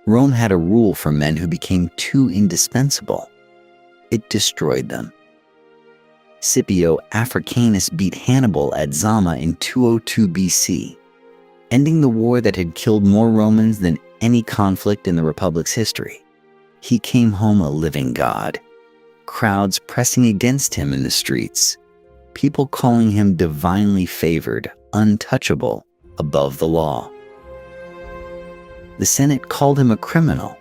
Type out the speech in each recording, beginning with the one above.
Rome had a rule for men who became too indispensable. It destroyed them. Scipio Africanus beat Hannibal at Zama in 202 BC, ending the war that had killed more Romans than any conflict in the Republic's history. He came home a living god. Crowds pressing against him in the streets. People calling him divinely favored, untouchable, above the law. The Senate called him a criminal.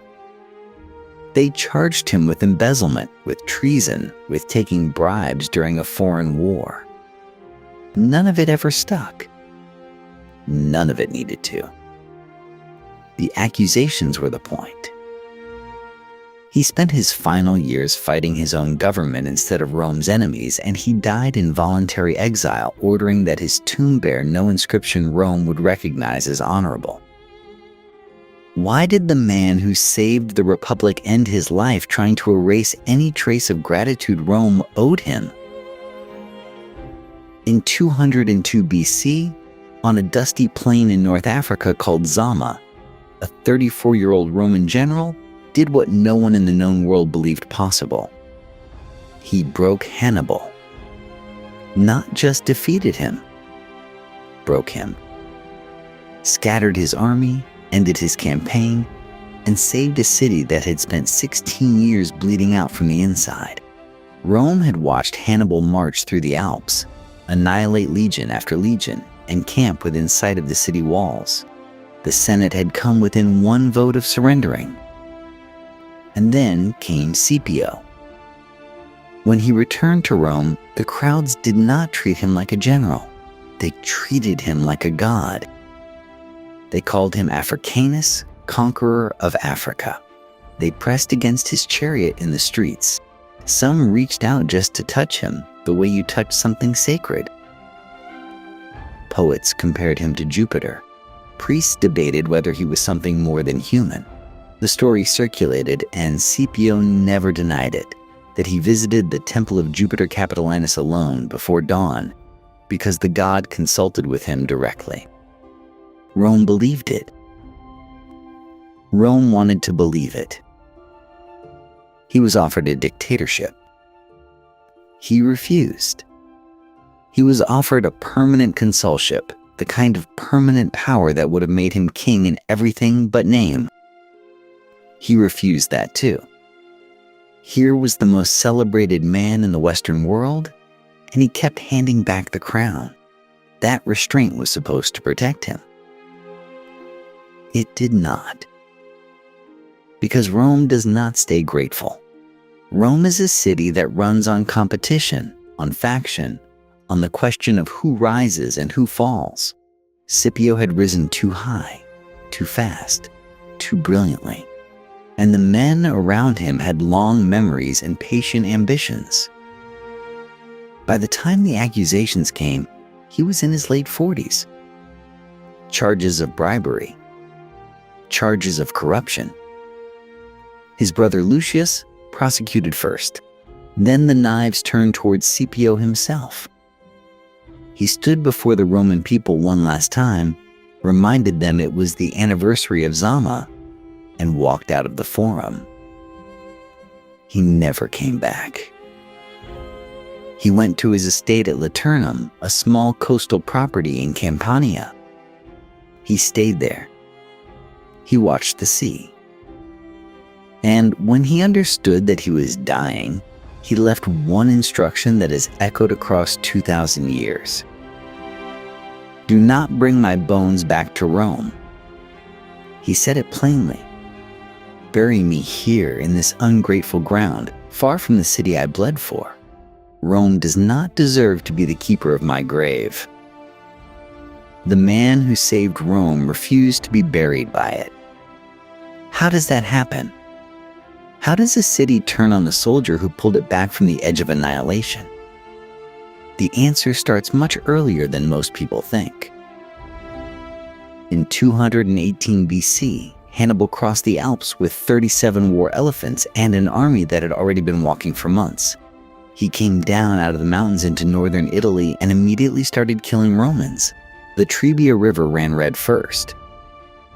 They charged him with embezzlement, with treason, with taking bribes during a foreign war. None of it ever stuck. None of it needed to. The accusations were the point. He spent his final years fighting his own government instead of Rome's enemies, and he died in voluntary exile, ordering that his tomb bear no inscription Rome would recognize as honorable. Why did the man who saved the Republic end his life trying to erase any trace of gratitude Rome owed him? In 202 BC, on a dusty plain in North Africa called Zama, a 34-year-old Roman general did what no one in the known world believed possible. He broke Hannibal. Not just defeated him, broke him. Scattered his army, ended his campaign, and saved a city that had spent 16 years bleeding out from the inside. Rome had watched Hannibal march through the Alps, annihilate legion after legion, and camp within sight of the city walls. The Senate had come within one vote of surrendering. And then came Scipio. When he returned to Rome, the crowds did not treat him like a general. They treated him like a god. They called him Africanus, conqueror of Africa. They pressed against his chariot in the streets. Some reached out just to touch him, the way you touch something sacred. Poets compared him to Jupiter. Priests debated whether he was something more than human. The story circulated, and Scipio never denied it, that he visited the temple of Jupiter Capitolinus alone before dawn, because the god consulted with him directly. Rome believed it. Rome wanted to believe it. He was offered a dictatorship. He refused. He was offered a permanent consulship, the kind of permanent power that would have made him king in everything but name. He refused that too. Here was the most celebrated man in the Western world, and he kept handing back the crown. That restraint was supposed to protect him. It did not. Because Rome does not stay grateful. Rome is a city that runs on competition, on faction, on the question of who rises and who falls. Scipio had risen too high, too fast, too brilliantly. And the men around him had long memories and patient ambitions. By the time the accusations came, he was in his late 40s. Charges of bribery. Charges of corruption. His brother Lucius prosecuted first. Then the knives turned towards Scipio himself. He stood before the Roman people one last time, reminded them it was the anniversary of Zama, and walked out of the forum. He never came back. He went to his estate at Laternum, a small coastal property in Campania. He stayed there. He watched the sea. And when he understood that he was dying, he left one instruction that has echoed across 2,000 years. Do not bring my bones back to Rome. He said it plainly. Bury me here in this ungrateful ground, far from the city I bled for. Rome does not deserve to be the keeper of my grave. The man who saved Rome refused to be buried by it. How does that happen? How does a city turn on the soldier who pulled it back from the edge of annihilation? The answer starts much earlier than most people think. In 218 BC, Hannibal crossed the Alps with 37 war elephants and an army that had already been walking for months. He came down out of the mountains into northern Italy and immediately started killing Romans. The Trebia River ran red first.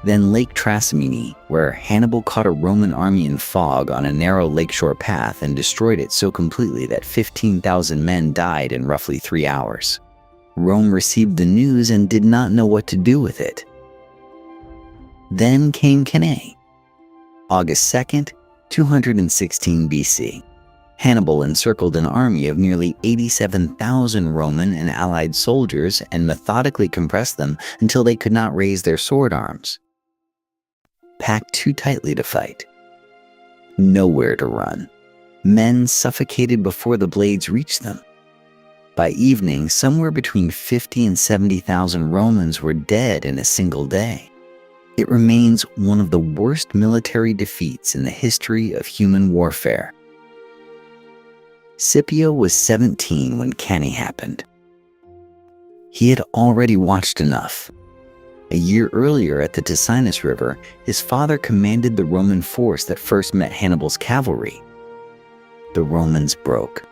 Then Lake Trasimene, where Hannibal caught a Roman army in fog on a narrow lakeshore path and destroyed it so completely that 15,000 men died in roughly 3 hours. Rome received the news and did not know what to do with it. Then came Cannae. August 2nd, 216 BC. Hannibal encircled an army of nearly 87,000 Roman and allied soldiers and methodically compressed them until they could not raise their sword arms. Packed too tightly to fight. Nowhere to run. Men suffocated before the blades reached them. By evening, somewhere between 50 and 70,000 Romans were dead in a single day. It remains one of the worst military defeats in the history of human warfare. Scipio was 17 when Cannae happened. He had already watched enough. A year earlier at the Ticinus River, his father commanded the Roman force that first met Hannibal's cavalry. The Romans broke.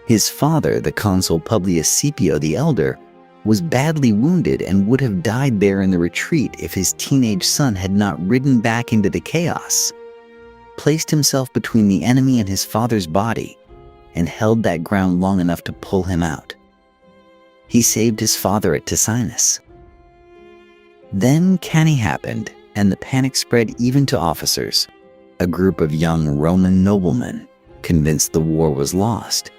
His father, the consul Publius Scipio the Elder, was badly wounded and would have died there in the retreat if his teenage son had not ridden back into the chaos, placed himself between the enemy and his father's body, and held that ground long enough to pull him out. He saved his father at Ticinus. Then Cannae happened, and the panic spread even to officers. A group of young Roman noblemen, convinced the war was lost,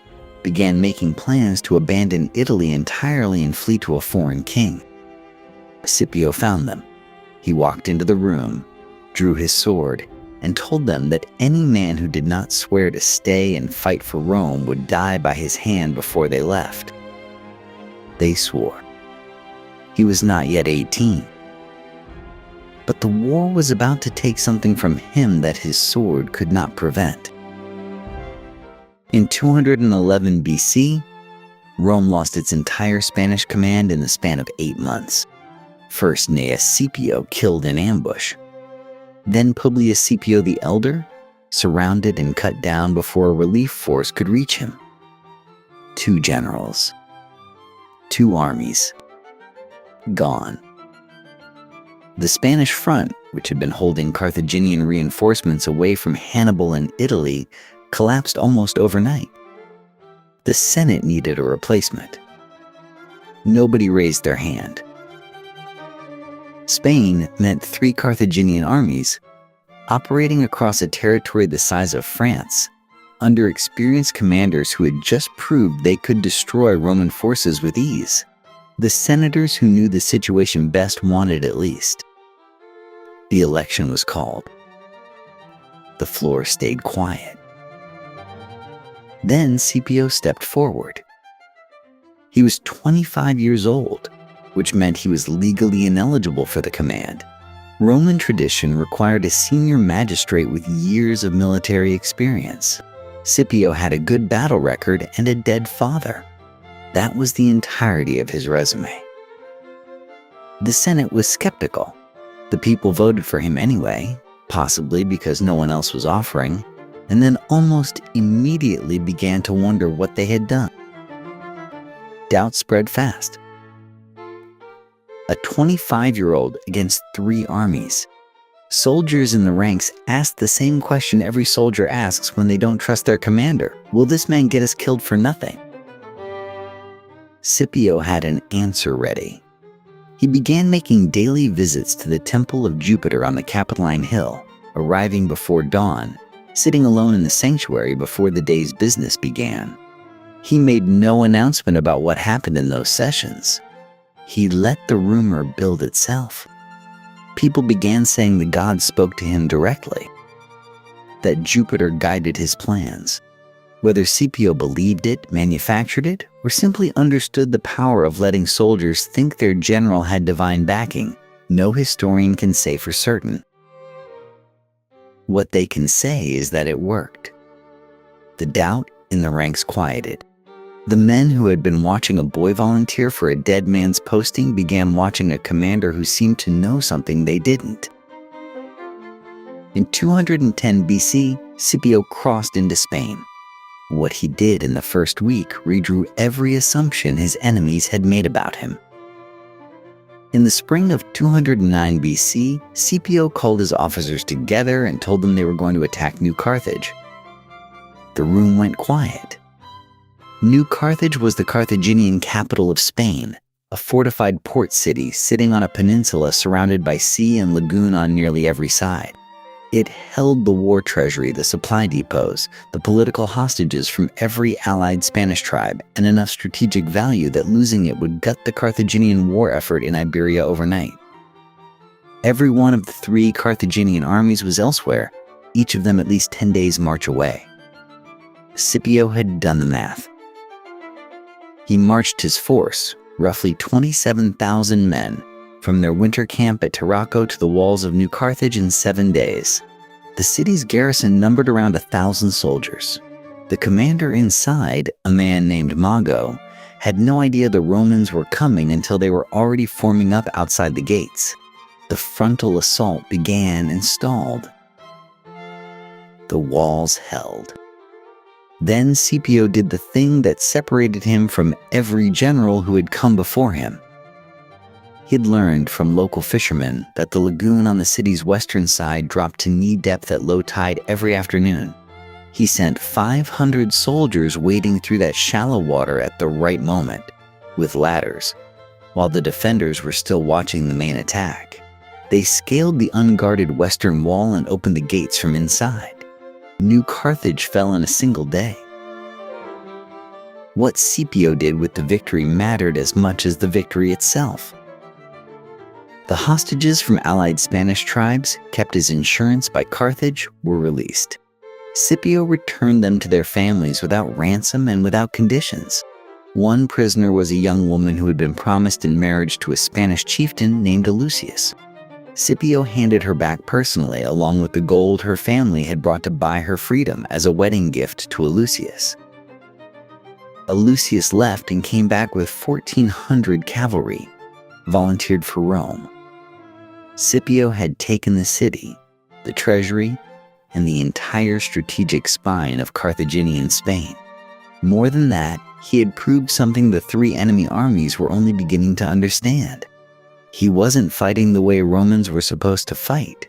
began making plans to abandon Italy entirely and flee to a foreign king. Scipio found them. He walked into the room, drew his sword, and told them that any man who did not swear to stay and fight for Rome would die by his hand before they left. They swore. He was not yet 18. But the war was about to take something from him that his sword could not prevent. In 211 BC, Rome lost its entire Spanish command in the span of 8 months. First Gnaeus Scipio killed in ambush. Then Publius Scipio the Elder, surrounded and cut down before a relief force could reach him. 2 generals. 2 armies. Gone. The Spanish front, which had been holding Carthaginian reinforcements away from Hannibal and Italy, collapsed almost overnight. The Senate needed a replacement. Nobody raised their hand. Spain meant 3 Carthaginian armies, operating across a territory the size of France, under experienced commanders who had just proved they could destroy Roman forces with ease. The senators who knew the situation best wanted at least. The election was called. The floor stayed quiet. Then Scipio stepped forward. He was 25 years old, which meant he was legally ineligible for the command. Roman tradition required a senior magistrate with years of military experience. Scipio had a good battle record and a dead father. That was the entirety of his resume. The Senate was skeptical. The people voted for him anyway, possibly because no one else was offering, and then almost immediately began to wonder what they had done. Doubt spread fast. A 25-year-old against 3 armies. Soldiers in the ranks asked the same question every soldier asks when they don't trust their commander. Will this man get us killed for nothing? Scipio had an answer ready. He began making daily visits to the Temple of Jupiter on the Capitoline Hill, arriving before dawn, sitting alone in the sanctuary before the day's business began. He made no announcement about what happened in those sessions. He let the rumor build itself. People began saying the gods spoke to him directly, that Jupiter guided his plans. Whether Scipio believed it, manufactured it, or simply understood the power of letting soldiers think their general had divine backing, no historian can say for certain. What they can say is that it worked. The doubt in the ranks quieted. The men who had been watching a boy volunteer for a dead man's posting began watching a commander who seemed to know something they didn't. In 210 BC, Scipio crossed into Spain. What he did in the first week redrew every assumption his enemies had made about him. In the spring of 209 BC, Scipio called his officers together and told them they were going to attack New Carthage. The room went quiet. New Carthage was the Carthaginian capital of Spain, a fortified port city sitting on a peninsula surrounded by sea and lagoon on nearly every side. It held the war treasury, the supply depots, the political hostages from every allied Spanish tribe, and enough strategic value that losing it would gut the Carthaginian war effort in Iberia overnight. Every one of the 3 Carthaginian armies was elsewhere, each of them at least 10 days' march away. Scipio had done the math. He marched his force, roughly 27,000 men, from their winter camp at Tarraco to the walls of New Carthage in 7 days. The city's garrison numbered around 1,000 soldiers. The commander inside, a man named Mago, had no idea the Romans were coming until they were already forming up outside the gates. The frontal assault began and stalled. The walls held. Then Scipio did the thing that separated him from every general who had come before him. He'd learned from local fishermen that the lagoon on the city's western side dropped to knee depth at low tide every afternoon. He sent 500 soldiers wading through that shallow water at the right moment, with ladders, while the defenders were still watching the main attack. They scaled the unguarded western wall and opened the gates from inside. New Carthage fell in a single day. What Scipio did with the victory mattered as much as the victory itself. The hostages from allied Spanish tribes, kept as insurance by Carthage, were released. Scipio returned them to their families without ransom and without conditions. One prisoner was a young woman who had been promised in marriage to a Spanish chieftain named Lucius. Scipio handed her back personally, along with the gold her family had brought to buy her freedom as a wedding gift to Lucius. Lucius left and came back with 1,400 cavalry, volunteered for Rome. Scipio had taken the city, the treasury, and the entire strategic spine of Carthaginian Spain. More than that, he had proved something the 3 enemy armies were only beginning to understand. He wasn't fighting the way Romans were supposed to fight.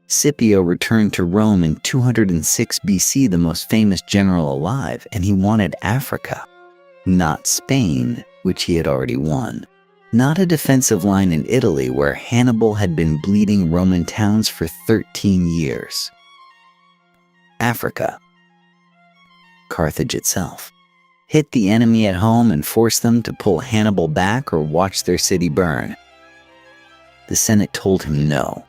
Scipio returned to Rome in 206 BC, the most famous general alive, and he wanted Africa, not Spain, which he had already won. Not a defensive line in Italy where Hannibal had been bleeding Roman towns for 13 years. Africa, Carthage itself. Hit the enemy at home and force them to pull Hannibal back or watch their city burn. The Senate told him no.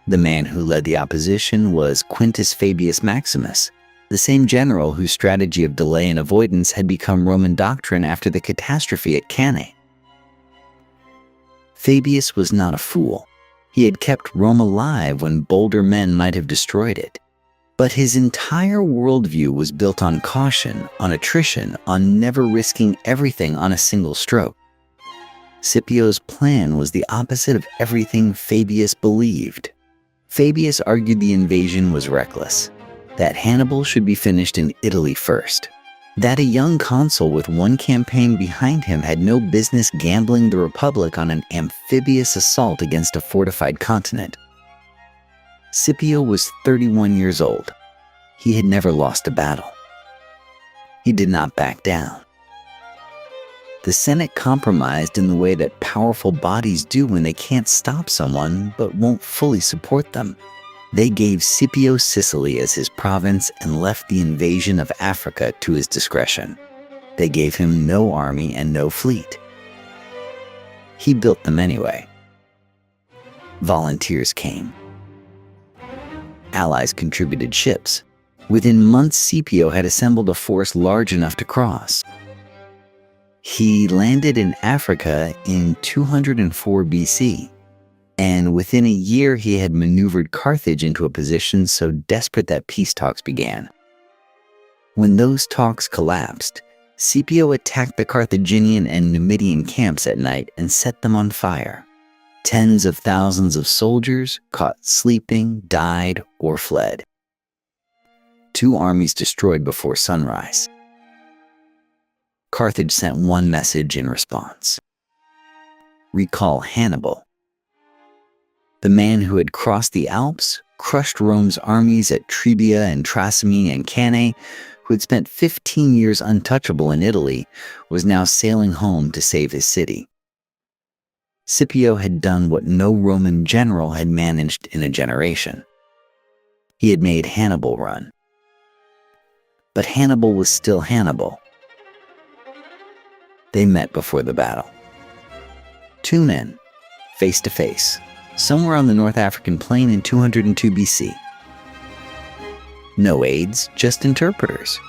The man who led the opposition was Quintus Fabius Maximus, the same general whose strategy of delay and avoidance had become Roman doctrine after the catastrophe at Cannae. Fabius was not a fool. He had kept Rome alive when bolder men might have destroyed it. But his entire worldview was built on caution, on attrition, on never risking everything on a single stroke. Scipio's plan was the opposite of everything Fabius believed. Fabius argued the invasion was reckless, that Hannibal should be finished in Italy first, that a young consul with one campaign behind him had no business gambling the Republic on an amphibious assault against a fortified continent. Scipio was 31 years old. He had never lost a battle. He did not back down. The Senate compromised in the way that powerful bodies do when they can't stop someone but won't fully support them. They gave Scipio Sicily as his province and left the invasion of Africa to his discretion. They gave him no army and no fleet. He built them anyway. Volunteers came. Allies contributed ships. Within months, Scipio had assembled a force large enough to cross. He landed in Africa in 204 BC, and within a year he had maneuvered Carthage into a position so desperate that peace talks began. When those talks collapsed, Scipio attacked the Carthaginian and Numidian camps at night and set them on fire. Tens of thousands of soldiers, caught sleeping, died, or fled. 2 armies destroyed before sunrise. Carthage sent one message in response. recall Hannibal. The man who had crossed the Alps, crushed Rome's armies at Trebia and Trasimene and Cannae, who had spent 15 years untouchable in Italy, was now sailing home to save his city. Scipio had done what no Roman general had managed in a generation. He had made Hannibal run. But Hannibal was still Hannibal. They met before the battle. Two men, face to face, somewhere on the North African plain in 202 BC. No aides, just interpreters.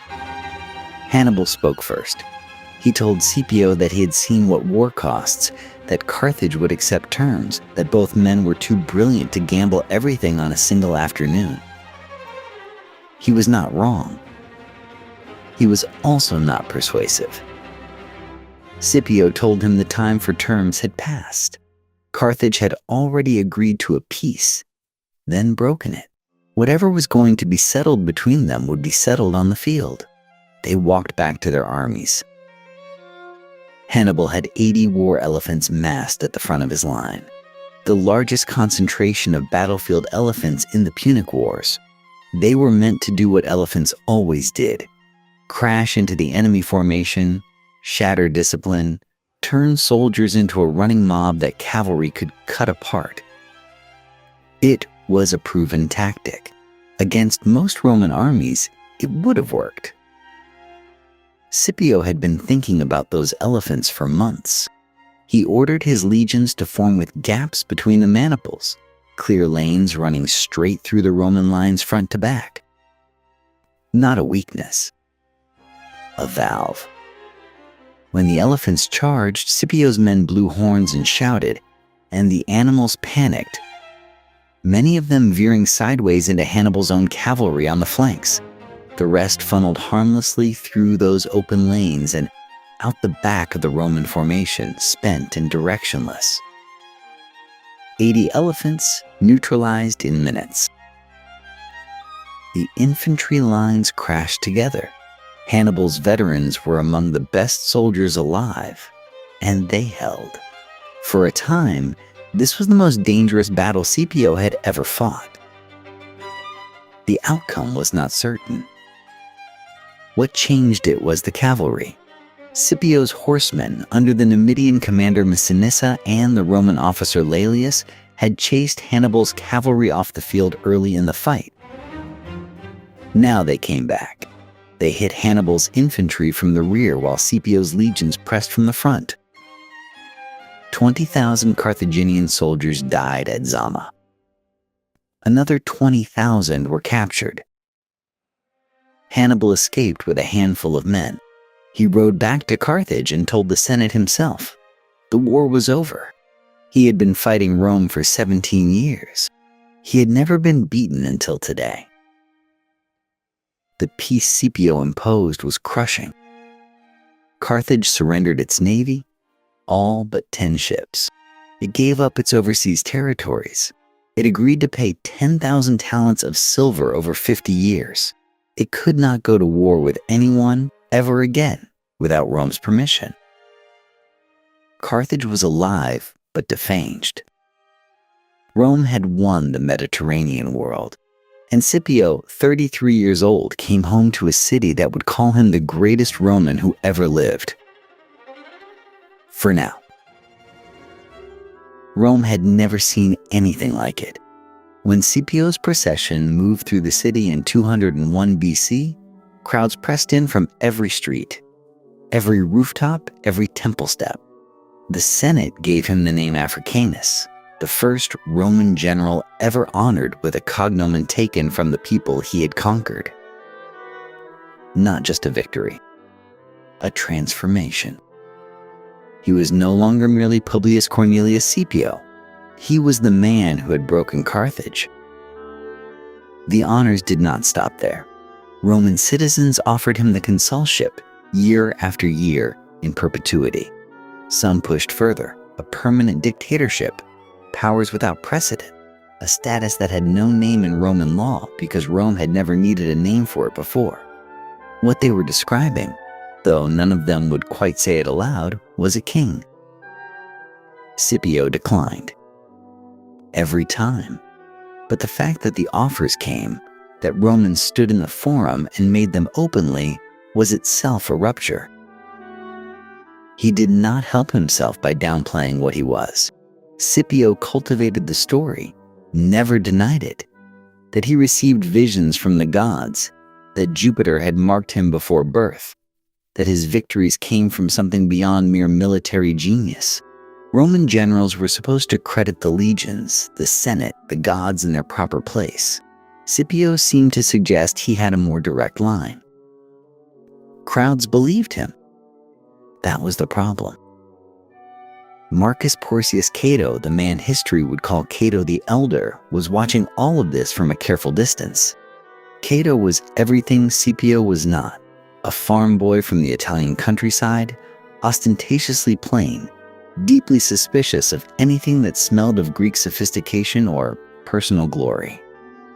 Hannibal spoke first. He told Scipio that he had seen what war costs, that Carthage would accept terms, that both men were too brilliant to gamble everything on a single afternoon. He was not wrong. He was also not persuasive. Scipio told him the time for terms had passed. Carthage had already agreed to a peace, then broken it. Whatever was going to be settled between them would be settled on the field. They walked back to their armies. Hannibal had 80 war elephants massed at the front of his line, the largest concentration of battlefield elephants in the Punic Wars. They were meant to do what elephants always did: crash into the enemy formation, shatter discipline, turn soldiers into a running mob that cavalry could cut apart. It was a proven tactic. Against most Roman armies, it would have worked. Scipio had been thinking about those elephants for months. He ordered his legions to form with gaps between the maniples, clear lanes running straight through the Roman lines front to back. Not a weakness, a valve. When the elephants charged, Scipio's men blew horns and shouted, and the animals panicked, many of them veering sideways into Hannibal's own cavalry on the flanks. The rest funneled harmlessly through those open lanes and out the back of the Roman formation, spent and directionless. 80 elephants neutralized in minutes. The infantry lines crashed together. Hannibal's veterans were among the best soldiers alive, and they held. For a time, this was the most dangerous battle Scipio had ever fought. The outcome was not certain. What changed it was the cavalry. Scipio's horsemen, under the Numidian commander Massinissa and the Roman officer Laelius, had chased Hannibal's cavalry off the field early in the fight. Now they came back. They hit Hannibal's infantry from the rear while Scipio's legions pressed from the front. 20,000 Carthaginian soldiers died at Zama. Another 20,000 were captured. Hannibal escaped with a handful of men. He rode back to Carthage and told the Senate himself. The war was over. He had been fighting Rome for 17 years. He had never been beaten until today. The peace Scipio imposed was crushing. Carthage surrendered its navy, all but 10 ships. It gave up its overseas territories. It agreed to pay 10,000 talents of silver over 50 years. It could not go to war with anyone ever again without Rome's permission. Carthage was alive but defanged. Rome had won the Mediterranean world, and Scipio, 33 years old, came home to a city that would call him the greatest Roman who ever lived. For now. Rome had never seen anything like it. When Scipio's procession moved through the city in 201 BC, crowds pressed in from every street, every rooftop, every temple step. The Senate gave him the name Africanus, the first Roman general ever honored with a cognomen taken from the people he had conquered. Not just a victory, a transformation. He was no longer merely Publius Cornelius Scipio. He was the man who had broken Carthage. The honors did not stop there. Roman citizens offered him the consulship year after year in perpetuity. Some pushed further, a permanent dictatorship, powers without precedent, a status that had no name in Roman law because Rome had never needed a name for it before. What they were describing, though none of them would quite say it aloud, was a king. Scipio declined. Every time. But the fact that the offers came, that Romans stood in the forum and made them openly, was itself a rupture. He did not help himself by downplaying what he was. Scipio cultivated the story, never denied it, that he received visions from the gods, that Jupiter had marked him before birth, that his victories came from something beyond mere military genius. Roman generals were supposed to credit the legions, the Senate, the gods in their proper place. Scipio seemed to suggest he had a more direct line. Crowds believed him. That was the problem. Marcus Porcius Cato, the man history would call Cato the Elder, was watching all of this from a careful distance. Cato was everything Scipio was not. A farm boy from the Italian countryside, ostentatiously plain, deeply suspicious of anything that smelled of Greek sophistication or personal glory.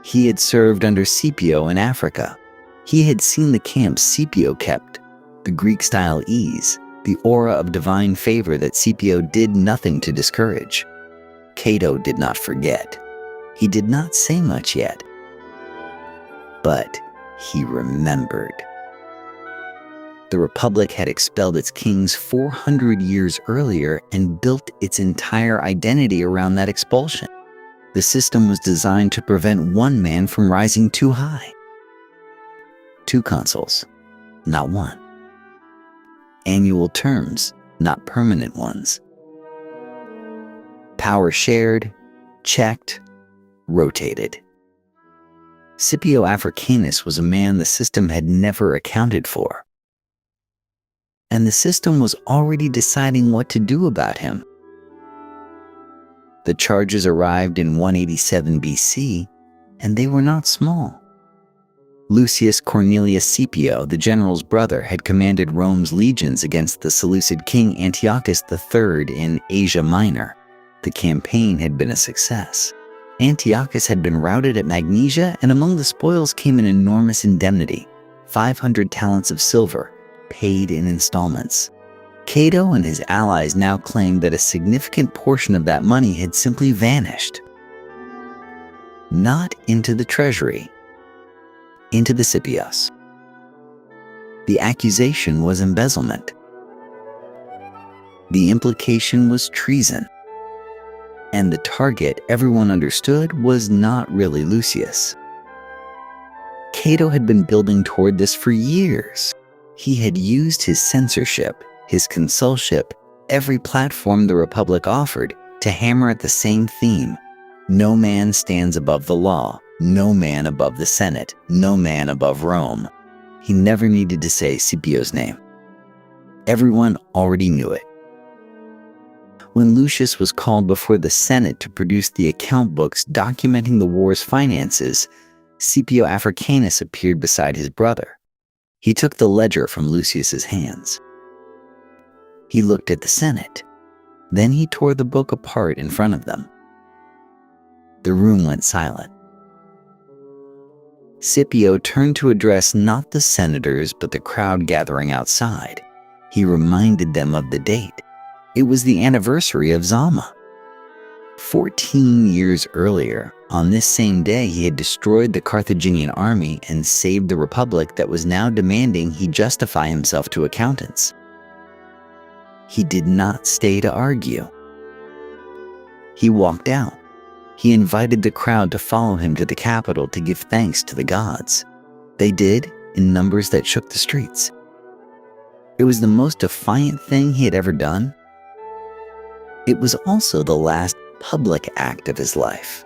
He had served under Scipio in Africa. He had seen the camps Scipio kept, the Greek-style ease, the aura of divine favor that Scipio did nothing to discourage. Cato did not forget. He did not say much yet. But he remembered. The Republic had expelled its kings 400 years earlier and built its entire identity around that expulsion. The system was designed to prevent one man from rising too high. 2 consuls, not 1. Annual terms, not permanent ones. Power shared, checked, rotated. Scipio Africanus was a man the system had never accounted for. And the system was already deciding what to do about him. The charges arrived in 187 BC, and they were not small. Lucius Cornelius Scipio, the general's brother, had commanded Rome's legions against the Seleucid king Antiochus III in Asia Minor. The campaign had been a success. Antiochus had been routed at Magnesia, and among the spoils came an enormous indemnity, 500 talents of silver, paid in installments. Cato and his allies now claimed that a significant portion of that money had simply vanished. Not into the treasury, into the Scipios. The accusation was embezzlement. The implication was treason. And the target, everyone understood, was not really Lucius. Cato had been building toward this for years. He had used his censorship, his consulship, every platform the Republic offered to hammer at the same theme. No man stands above the law, no man above the Senate, no man above Rome. He never needed to say Scipio's name. Everyone already knew it. When Lucius was called before the Senate to produce the account books documenting the war's finances, Scipio Africanus appeared beside his brother. He took the ledger from Lucius's hands. He looked at the Senate. Then he tore the book apart in front of them. The room went silent. Scipio turned to address not the senators but the crowd gathering outside. He reminded them of the date. It was the anniversary of Zama. 14 years earlier, on this same day, he had destroyed the Carthaginian army and saved the Republic that was now demanding he justify himself to accountants. He did not stay to argue. He walked out. He invited the crowd to follow him to the Capitol to give thanks to the gods. They did, in numbers that shook the streets. It was the most defiant thing he had ever done. It was also the last public act of his life.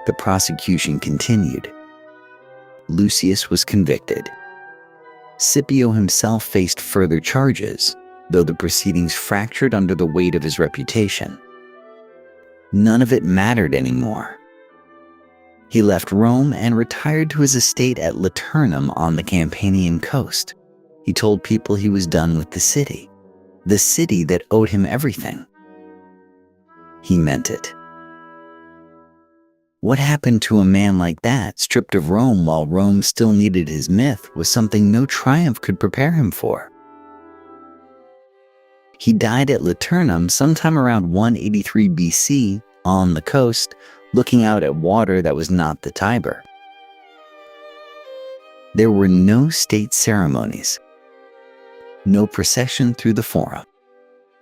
The prosecution continued. Lucius was convicted. Scipio himself faced further charges, though the proceedings fractured under the weight of his reputation. None of it mattered anymore. He left Rome and retired to his estate at Laternum on the Campanian coast. He told people he was done with the city that owed him everything. He meant it. What happened to a man like that, stripped of Rome while Rome still needed his myth, was something no triumph could prepare him for. He died at Liternum sometime around 183 BC on the coast, looking out at water that was not the Tiber. There were no state ceremonies, no procession through the Forum,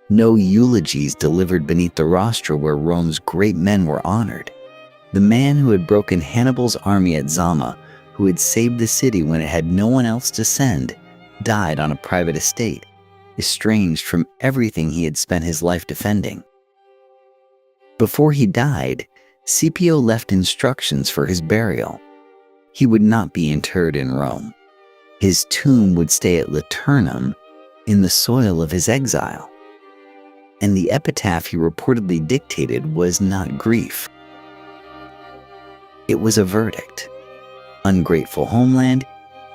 no eulogies delivered beneath the rostra where Rome's great men were honored. The man who had broken Hannibal's army at Zama, who had saved the city when it had no one else to send, died on a private estate, estranged from everything he had spent his life defending. Before he died, Scipio left instructions for his burial. He would not be interred in Rome. His tomb would stay at Liternum, in the soil of his exile. And the epitaph he reportedly dictated was not grief. It was a verdict. Ungrateful homeland,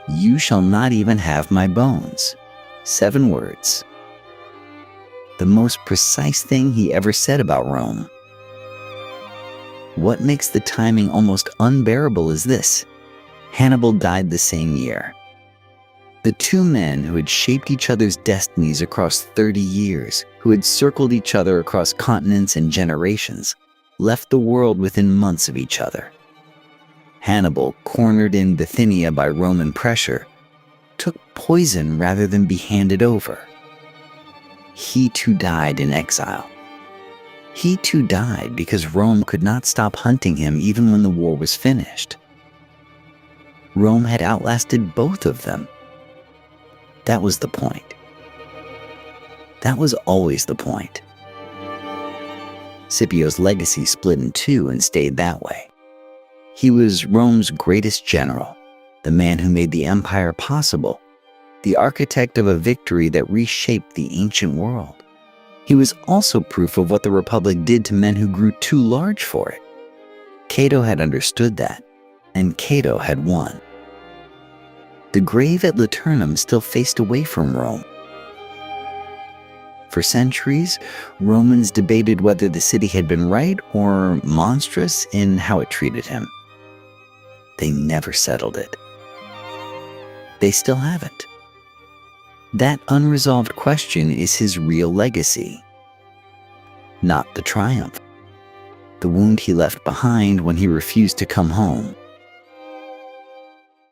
you shall not even have my bones. 7 words. The most precise thing he ever said about Rome. What makes the timing almost unbearable is this. Hannibal died the same year. The two men who had shaped each other's destinies across 30 years, who had circled each other across continents and generations, left the world within months of each other. Hannibal, cornered in Bithynia by Roman pressure, took poison rather than be handed over. He too died in exile. He too died because Rome could not stop hunting him even when the war was finished. Rome had outlasted both of them. That was the point. That was always the point. Scipio's legacy split in two and stayed that way. He was Rome's greatest general, the man who made the empire possible, the architect of a victory that reshaped the ancient world. He was also proof of what the Republic did to men who grew too large for it. Cato had understood that, and Cato had won. The grave at Liternum still faced away from Rome. For centuries, Romans debated whether the city had been right or monstrous in how it treated him. They never settled it. They still haven't. That unresolved question is his real legacy. Not the triumph. The wound he left behind when he refused to come home.